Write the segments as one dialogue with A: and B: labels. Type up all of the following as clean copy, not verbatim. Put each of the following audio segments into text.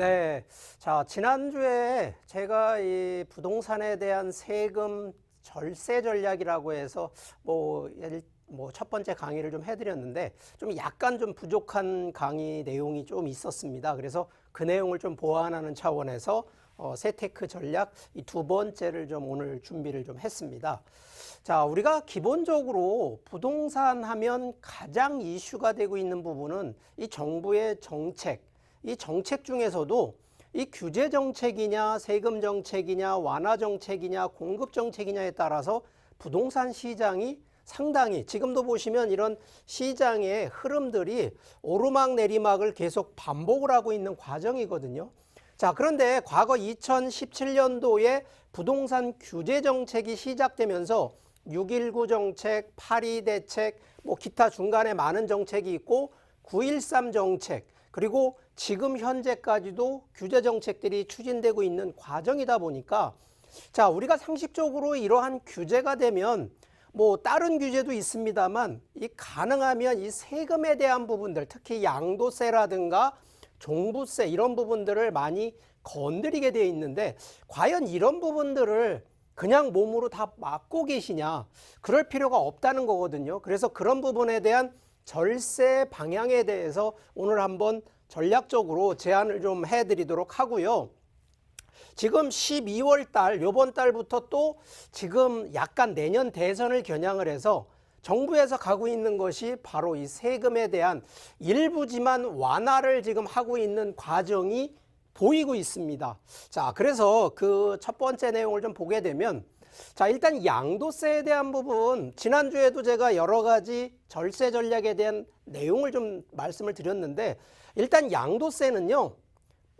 A: 네. 자, 지난주에 제가 이 부동산에 대한 세금 절세 전략이라고 해서 첫 번째 강의를 좀 해드렸는데 좀 약간 좀 부족한 강의 내용이 좀 있었습니다. 그래서 그 내용을 좀 보완하는 차원에서 세테크 전략 이 두 번째를 좀 오늘 준비를 좀 했습니다. 자, 우리가 기본적으로 부동산 하면 가장 이슈가 되고 있는 부분은 이 정부의 정책, 이 정책 중에서도 이 규제 정책이냐, 세금 정책이냐, 완화 정책이냐, 공급 정책이냐에 따라서 부동산 시장이 상당히 지금도 보시면 이런 시장의 흐름들이 오르막 내리막을 계속 반복을 하고 있는 과정이거든요. 자, 그런데 과거 2017년도에 부동산 규제 정책이 시작되면서 6.19 정책, 8.2 대책, 기타 중간에 많은 정책이 있고 9.13 정책, 그리고 지금 현재까지도 규제 정책들이 추진되고 있는 과정이다 보니까 자, 우리가 상식적으로 이러한 규제가 되면 다른 규제도 있습니다만 이 가능하면 이 세금에 대한 부분들, 특히 양도세라든가 종부세 이런 부분들을 많이 건드리게 되어 있는데 과연 이런 부분들을 그냥 몸으로 다 막고 계시냐? 그럴 필요가 없다는 거거든요. 그래서 그런 부분에 대한 절세 방향에 대해서 오늘 한번 전략적으로 제안을 좀 해드리도록 하고요. 지금 12월 달, 요번 달부터 또 지금 약간 내년 대선을 겨냥을 해서 정부에서 가고 있는 것이 바로 이 세금에 대한 일부지만 완화를 지금 하고 있는 과정이 보이고 있습니다. 자, 그래서 그 첫 번째 내용을 좀 보게 되면 자, 일단 양도세에 대한 부분 지난주에도 제가 여러 가지 절세 전략에 대한 내용을 좀 말씀을 드렸는데 일단 양도세는요.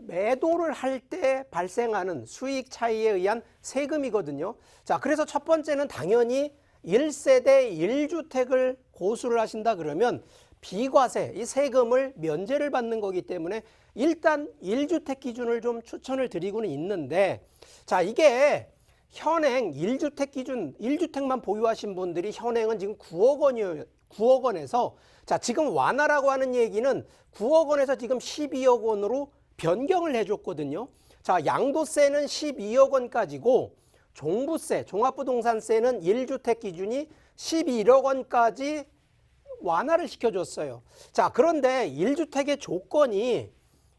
A: 매도를 할 때 발생하는 수익 차이에 의한 세금이거든요. 자, 그래서 첫 번째는 당연히 1세대 1주택을 고수를 하신다 그러면 비과세, 이 세금을 면제를 받는 거기 때문에 일단 1주택 기준을 좀 추천을 드리고는 있는데 자, 이게 현행 1주택 기준 1주택만 보유하신 분들이 현행은 지금 9억 원이에요. 9억 원에서 자, 지금 완화라고 하는 얘기는 9억 원에서 지금 12억 원으로 변경을 해줬거든요. 자, 양도세는 12억 원까지고 종부세, 종합부동산세는 1주택 기준이 11억 원까지 완화를 시켜줬어요. 자, 그런데 1주택의 조건이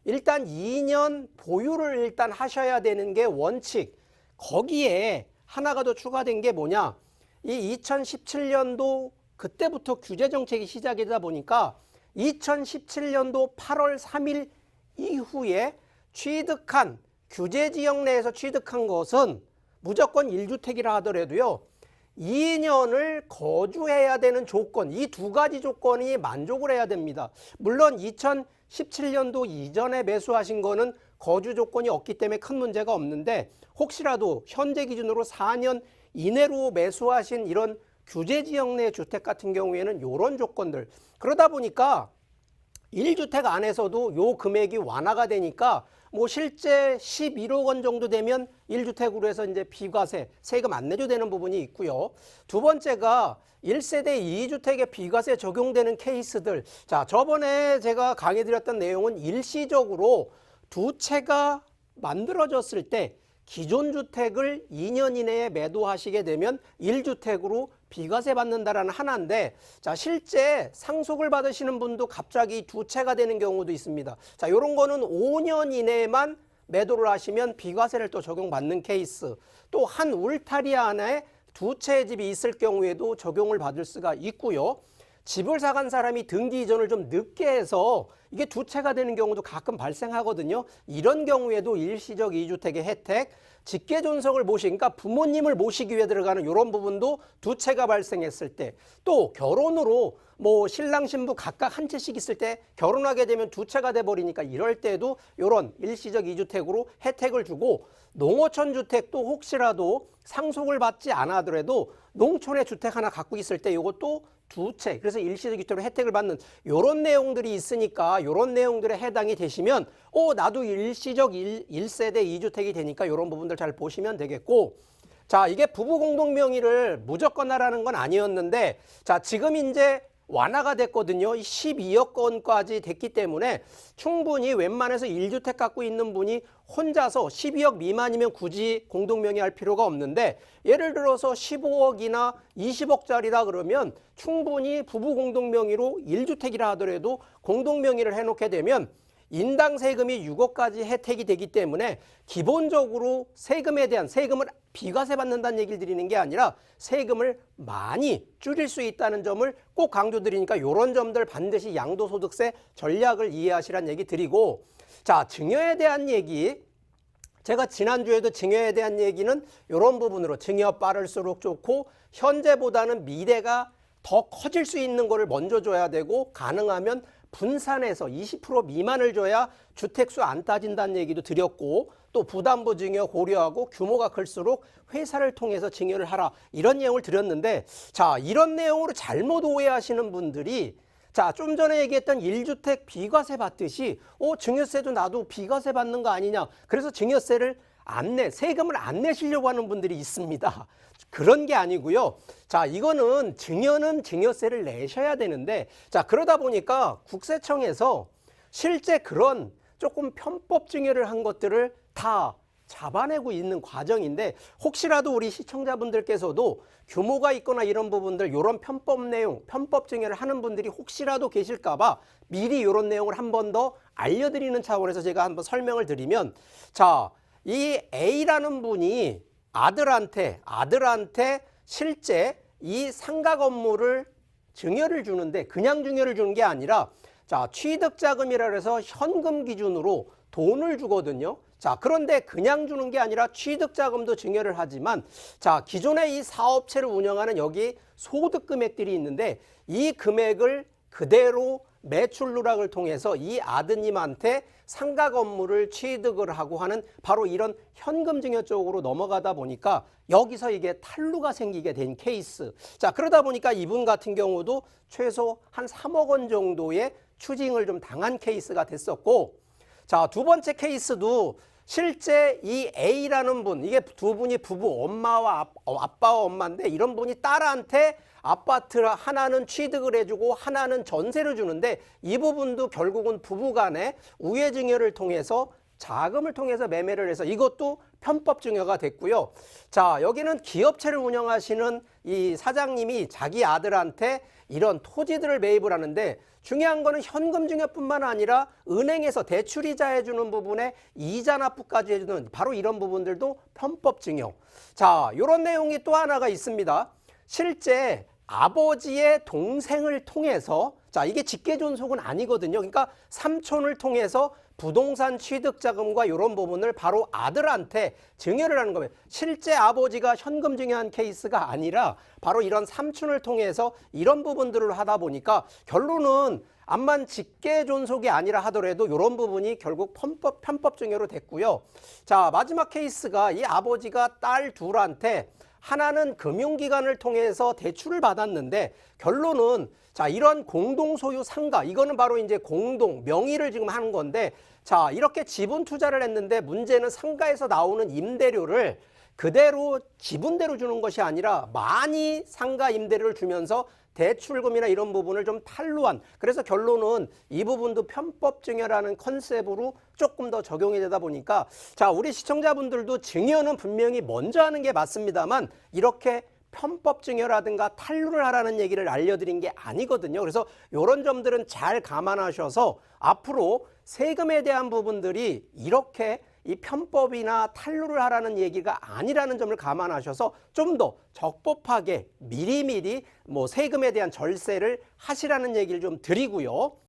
A: 일단 2년 보유를 일단 하셔야 되는 게 원칙. 거기에 하나가 더 추가된 게 뭐냐? 이 2017년도 그때부터 규제 정책이 시작이 되다 보니까 2017년도 8월 3일 이후에 취득한 규제 지역 내에서 취득한 것은 무조건 1주택이라 하더라도요. 2년을 거주해야 되는 조건, 이 두 가지 조건이 만족을 해야 됩니다. 물론 2017년도 이전에 매수하신 거는 거주 조건이 없기 때문에 큰 문제가 없는데 혹시라도 현재 기준으로 4년 이내로 매수하신 이런 규제 지역 내 주택 같은 경우에는 이런 조건들 그러다 보니까 1주택 안에서도 요 금액이 완화가 되니까 실제 11억 원 정도 되면 1주택으로 해서 이제 비과세, 세금 안 내도 되는 부분이 있고요. 두 번째가 1세대 2주택에 비과세 적용되는 케이스들. 자, 저번에 제가 강의 드렸던 내용은 일시적으로 두 채가 만들어졌을 때 기존 주택을 2년 이내에 매도하시게 되면 1주택으로 비과세 받는다라는 하나인데 자, 실제 상속을 받으시는 분도 갑자기 두 채가 되는 경우도 있습니다. 자, 요런 거는 5년 이내에만 매도를 하시면 비과세를 또 적용받는 케이스. 또 한 울타리 안에 두 채의 집이 있을 경우에도 적용을 받을 수가 있고요. 집을 사간 사람이 등기 이전을 좀 늦게 해서 이게 두 채가 되는 경우도 가끔 발생하거든요. 이런 경우에도 일시적 2주택의 혜택, 직계존속을 그러니까 부모님을 모시기 위해 들어가는 이런 부분도 두 채가 발생했을 때, 또 결혼으로 신랑 신부 각각 한 채씩 있을 때 결혼하게 되면 두 채가 돼버리니까 이럴 때도 이런 일시적 2주택으로 혜택을 주고 농어촌 주택도 혹시라도 상속을 받지 않아더라도 농촌의 주택 하나 갖고 있을 때 이것도 두 채, 그래서 일시적 2주택으로 혜택을 받는 이런 내용들이 있으니까 이런 내용들에 해당이 되시면 나도 일시적 1세대 2주택이 되니까 이런 부분들 잘 보시면 되겠고 자, 이게 부부 공동 명의를 무조건 하라는 건 아니었는데 자, 지금 이제 완화가 됐거든요. 12억 건까지 됐기 때문에 충분히 웬만해서 1주택 갖고 있는 분이 혼자서 12억 미만이면 굳이 공동명의 할 필요가 없는데, 예를 들어서 15억이나 20억짜리다 그러면 충분히 부부 공동명의로 1주택이라 하더라도 공동명의를 해놓게 되면 인당 세금이 6억까지 혜택이 되기 때문에 기본적으로 세금에 대한 세금을 비과세 받는다는 얘기를 드리는 게 아니라 세금을 많이 줄일 수 있다는 점을 꼭 강조드리니까 이런 점들 반드시 양도소득세 전략을 이해하시라는 얘기 드리고, 자, 증여에 대한 얘기, 제가 지난주에도 증여에 대한 얘기는 이런 부분으로 증여 빠를수록 좋고 현재보다는 미래가 더 커질 수 있는 거를 먼저 줘야 되고 가능하면 분산해서 20% 미만을 줘야 주택수 안 따진다는 얘기도 드렸고, 또 부담부 증여 고려하고 규모가 클수록 회사를 통해서 증여를 하라, 이런 내용을 드렸는데, 자, 이런 내용으로 잘못 오해하시는 분들이, 자, 좀 전에 얘기했던 1주택 비과세 받듯이 증여세도 나도 비과세 받는 거 아니냐, 그래서 증여세를 세금을 안 내시려고 하는 분들이 있습니다. 그런 게 아니고요. 자, 이거는 증여는 증여세를 내셔야 되는데, 자, 그러다 보니까 국세청에서 실제 그런 조금 편법 증여를 한 것들을 다 잡아내고 있는 과정인데, 혹시라도 우리 시청자분들께서도 규모가 있거나 이런 부분들, 이런 편법 내용, 편법 증여를 하는 분들이 혹시라도 계실까봐 미리 이런 내용을 한 번 더 알려드리는 차원에서 제가 한번 설명을 드리면, 자, 이 A라는 분이 아들한테 실제 이 상가 건물을 증여를 주는데, 그냥 증여를 주는 게 아니라, 자, 취득자금이라 해서 현금 기준으로 돈을 주거든요. 자, 그런데 그냥 주는 게 아니라 취득자금도 증여를 하지만, 자, 기존에 이 사업체를 운영하는 여기 소득 금액들이 있는데, 이 금액을 그대로 매출 누락을 통해서 이 아드님한테 상가 건물을 취득을 하고 하는 바로 이런 현금 증여 쪽으로 넘어가다 보니까 여기서 이게 탈루가 생기게 된 케이스. 자, 그러다 보니까 이분 같은 경우도 최소 한 3억 원 정도의 추징을 좀 당한 케이스가 됐었고, 자, 두 번째 케이스도 실제 이 A라는 분, 이게 두 분이 부부, 엄마와 아빠와 엄마인데, 이런 분이 딸한테 아파트 하나는 취득을 해주고 하나는 전세를 주는데, 이 부분도 결국은 부부간에 우회증여를 통해서 자금을 통해서 매매를 해서 이것도 편법 증여가 됐고요. 자, 여기는 기업체를 운영하시는 이 사장님이 자기 아들한테 이런 토지들을 매입을 하는데, 중요한 거는 현금 증여뿐만 아니라 은행에서 대출이자 해주는 부분에 이자 납부까지 해주는 바로 이런 부분들도 편법 증여. 자, 이런 내용이 또 하나가 있습니다. 실제 아버지의 동생을 통해서, 자, 이게 직계존속은 아니거든요. 그러니까 삼촌을 통해서 부동산 취득자금과 이런 부분을 바로 아들한테 증여를 하는 거예요. 실제 아버지가 현금 증여한 케이스가 아니라 바로 이런 삼촌을 통해서 이런 부분들을 하다 보니까 결론은 암만 직계존속이 아니라 하더라도 이런 부분이 결국 편법 증여로 됐고요. 자, 마지막 케이스가 이 아버지가 딸 둘한테 하나는 금융기관을 통해서 대출을 받았는데, 결론은 자, 이런 공동소유 상가, 이거는 바로 이제 공동 명의를 지금 하는 건데, 자, 이렇게 지분 투자를 했는데 문제는 상가에서 나오는 임대료를 그대로 지분대로 주는 것이 아니라 많이 상가 임대료를 주면서 대출금이나 이런 부분을 좀 탈루한, 그래서 결론은 이 부분도 편법 증여라는 컨셉으로 조금 더 적용이 되다 보니까, 자, 우리 시청자분들도 증여는 분명히 먼저 하는 게 맞습니다만 이렇게 편법 증여라든가 탈루를 하라는 얘기를 알려드린 게 아니거든요. 그래서 이런 점들은 잘 감안하셔서 앞으로 세금에 대한 부분들이 이렇게 이 편법이나 탈루를 하라는 얘기가 아니라는 점을 감안하셔서 좀 더 적법하게 미리미리 세금에 대한 절세를 하시라는 얘기를 좀 드리고요.